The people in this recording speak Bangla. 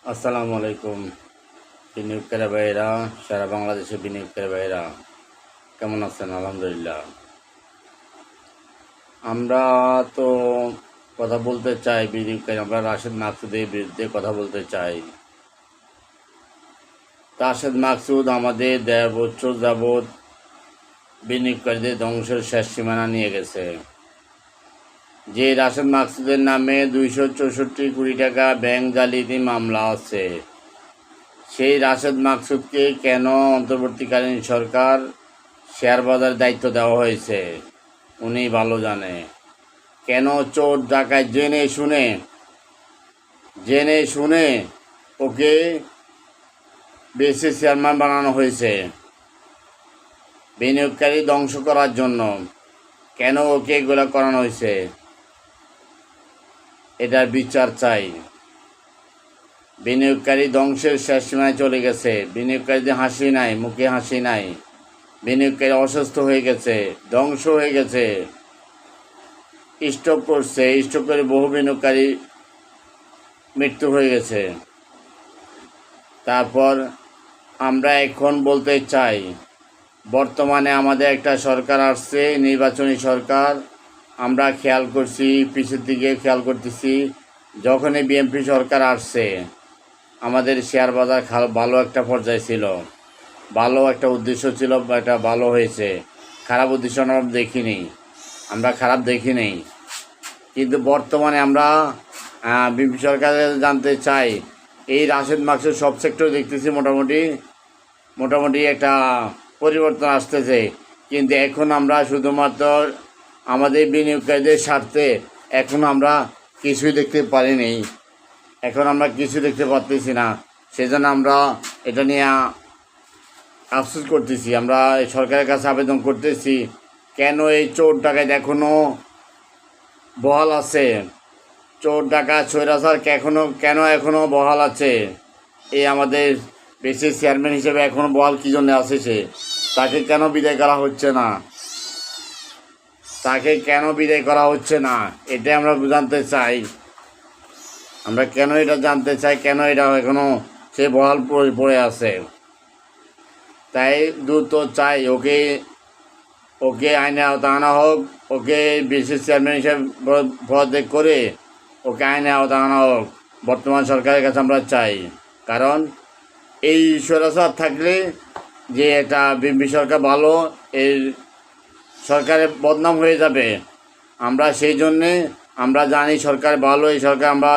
আসসালামু আলাইকুম বিনিয়োগকারী ভাইয়েরা, সারা বাংলাদেশে বিনিয়োগকারী ভাইয়েরা কেমন আছেন? আলহামদুলিল্লাহ। আমরা তো কথা বলতে চাই বিনিয়োগকারী, আমরা রাশেদ মাকসুদের বিরুদ্ধে কথা বলতে চাই। রাশেদ মাকসুদ আমাদের ১.৫ বছর যাবৎ বিনিয়োগকারীদের ধ্বংসের শেষ সীমানা নিয়ে গেছে। যে রাশেদ মাকসুদের নামে ২৬৪ কোটি টাকা ব্যাংক জালিয়াতি মামলা আছে, সেই রাশেদ মাকসুদকে কেন অন্তর্বর্তীকালীন সরকার শেয়ার বাজার দায়িত্ব দেওয়া হয়েছে উনি ভালো জানে। কেন চোর ডাকাত জেনে শুনে ওকে বেশি চেয়ারম্যান বানানো হয়েছে বিনিয়োগকারী ধ্বংস করার জন্য। কেন ওকে এগুলো করানো হয়েছে, এটার বিচার চাই। বিনিয়োগকারী ধ্বংসের শেষ সীমায় চলে গেছে। বিনিয়োগকারীদের হাসি নাই, মুখে হাসি নাই। বিনিয়োগকারী অসুস্থ হয়ে গেছে, ধ্বংস হয়ে গেছে, স্ট্রোক করছে। স্ট্রোক করে বহু বিনিয়োগকারী মৃত্যু হয়ে গেছে। তারপর আমরা এখন বলতে চাই, বর্তমানে আমাদের একটা সরকার আসছে, নির্বাচনী সরকার। আমরা খেয়াল করছি, পিছের দিকে খেয়াল করতেছি, যখনই বিএনপি সরকার আসছে আমাদের শেয়ার বাজার ভালো একটা পর্যায়ে ছিল, ভালো একটা উদ্দেশ্য ছিল, এটা ভালো হয়েছে। খারাপ উদ্দেশ্য আমরা খারাপ দেখিনি। কিন্তু বর্তমানে আমরা বিএনপি সরকারের জানতে চাই, এই রাশেদ মাকসুদ সব সেক্টর দেখতেছি মোটামুটি একটা পরিবর্তন আসতেছে। কিন্তু এখন আমরা শুধুমাত্র আমাদের বিনিয়োগকারীদের স্বার্থে এখন আমরা কিছুই দেখতে পারিনি, এখন আমরা কিছু দেখতে পারতেছি না। সেজন্য আমরা এটা নিয়ে আফসোস করতেছি। আমরা সরকারের কাছে আবেদন করতেছি, কেন এই চোর ডাকাত এখনও বহাল আছে? চোর ডাকাত স্বৈরাচার কেন এখনও বহাল আছে? এই আমাদের বেশি চেয়ারম্যান হিসেবে এখনও বহাল কী জন্য আছে? তাকে কেন বিদায় করা হচ্ছে না? এটাই আমরা জানতে চাই। আমরা কেন এটা জানতে চাই, কেন এটা এখনও সে বহাল পড়ে আছে। তাই দ্রুত চাই ওকে আইনে আওতা আনা হোক, ওকে বিশেষ চেয়ারম্যান হিসেবে পদত্যাগ করে ওকে আইনে আওতা আনা হোক। বর্তমান সরকারের কাছে আমরা চাই, কারণ এই স্বৈরাচার থাকলে যে একটা বিএনপি সরকার ভালো, এই সরকারের বদনাম হয়ে যাবে। আমরা সেই জন্যে আমরা জানি সরকার ভালো, এই সরকার আমরা